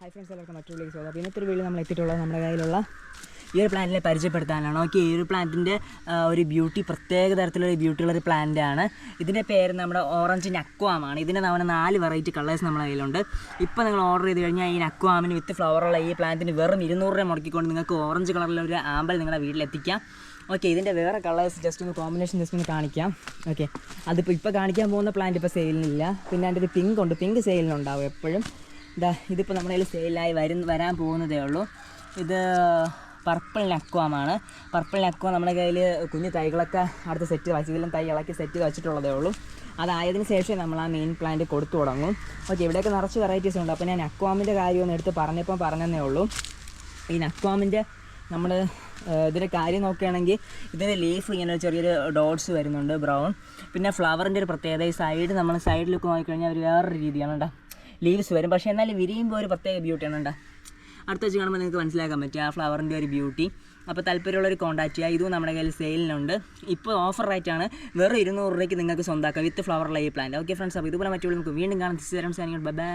Hi friends, എല്ലാവർക്കും മറ്റൊരു video സ്വാഗതം. അപ്പോൾ ഇന്നത്തെ ഒരു വീഡിയോ നമ്മൾ എത്തിയിട്ടുള്ളത് നമ്മുടെ കയ്യിലുള്ള ഈ ഒരു പ്ലാന്റിനെ പരിചയപ്പെടുത്താനാണ്. ഓക്കെ, ഈ ഒരു പ്ലാന്റിൻ്റെ ഒരു ബ്യൂട്ടി, പ്രത്യേക തരത്തിലുള്ള ബ്യൂട്ടിയുള്ളൊരു പ്ലാന്റാണ്. ഇതിൻ്റെ പേര് നമ്മുടെ ഓറഞ്ച് നക്വാമാണ്. ഇതിൻ്റെ നമ്മൾ 4 വെറൈറ്റി കളേഴ്സ് നമ്മുടെ കയ്യിലുണ്ട്. ഇപ്പോൾ നിങ്ങൾ ഓർഡർ ചെയ്ത് കഴിഞ്ഞാൽ ഈ നക്വാമിന് വിത്ത് ഫ്ലവറുള്ള ഈ പ്ലാന്റിന് വെറും 200 രൂപ മുടക്കിക്കൊണ്ട് നിങ്ങൾക്ക് ഓറഞ്ച് കളറിലുള്ള ഒരു ആമ്പൽ നിങ്ങളുടെ വീട്ടിലെത്തിക്കാം. ഓക്കെ, ഇതിൻ്റെ വേറെ കളേഴ്സ് ജസ്റ്റ് ഒന്ന് കോമ്പിനേഷൻ ജസ്റ്റ് ഒന്ന് കാണിക്കാം. ഓക്കെ, അതിപ്പോൾ കാണിക്കാൻ പോകുന്ന പ്ലാന്റ് ഇപ്പോൾ സെയിലിനില്ല. പിന്നെ അതിൻ്റെ ഒരു പിങ്ക് ഉണ്ട്, പിങ്ക് സെയിലിനുണ്ടാവും എപ്പോഴും. ഇതിപ്പോൾ നമ്മുടെ കയ്യിൽ സെയിലായി വരാൻ പോകുന്നതേ ഉള്ളൂ. ഇത് പർപ്പിൾ നക്വാമാണ്. പർപ്പിൾ നക്വ നമ്മുടെ കയ്യിൽ കുഞ്ഞു തൈകളൊക്കെ അടുത്ത് സെറ്റ് വെച്ച് ഇതിലും തൈ ഇളക്കി സെറ്റ് ചെയ്ത് വെച്ചിട്ടുള്ളതേ ഉള്ളൂ. അതായതിനു ശേഷം നമ്മൾ ആ മെയിൻ പ്ലാന്റ് കൊടുത്തു തുടങ്ങും. ഓക്കെ, ഇവിടെയൊക്കെ നിറച്ച് വെറൈറ്റീസ് ഉണ്ട്. അപ്പോൾ ഞാൻ നക്വാമിൻ്റെ കാര്യം ഒന്ന് എടുത്ത് പറഞ്ഞതേ ഉള്ളൂ. ഈ നക്വാമിൻ്റെ നമ്മൾ ഇതിൻ്റെ കാര്യം നോക്കുകയാണെങ്കിൽ ഇതിൻ്റെ ലീഫ് ഇങ്ങനെ ചെറിയൊരു ഡോട്ട്സ് വരുന്നുണ്ട്, ബ്രൗൺ. പിന്നെ ഫ്ലവറിൻ്റെ ഒരു പ്രത്യേകത, ഈ സൈഡ് നമ്മൾ സൈഡിലൊക്കെ നോക്കിക്കഴിഞ്ഞാൽ ഒരു വേറൊരു രീതിയാണ് കേട്ടോ. ലീവ്സ് വരും, പക്ഷേ എന്നാലും വിരിയുമ്പോൾ ഒരു പ്രത്യേക ബ്യൂട്ടിയാണ് കേട്ടോ. അടുത്ത വെച്ച് കാണുമ്പോൾ നിങ്ങൾക്ക് മനസ്സിലാക്കാൻ പറ്റും ആ ഫ്ലവറിൻ്റെ ഒരു ബ്യൂട്ടി. അപ്പോൾ താല്പര്യമുള്ളൊരു കോൺടാക്ട് ചെയ്യുക. ഇതും നമ്മുടെ കയ്യിൽ സെയിലിനുണ്ട്. ഇപ്പോൾ ഓഫർ റേറ്റാണ്, വെറും 200 രൂപയ്ക്ക് നിങ്ങൾക്ക് സ്വന്തമാക്കാം വിത്ത് ഫ്ലവറുള്ള ഈ പ്ലാന്റ്. ഓക്കെ ഫ്രണ്ട്സ്, അപ്പോൾ ഇതുപോലെ മറ്റുള്ള നമുക്ക് വീണ്ടും കാണാം. Bye bye.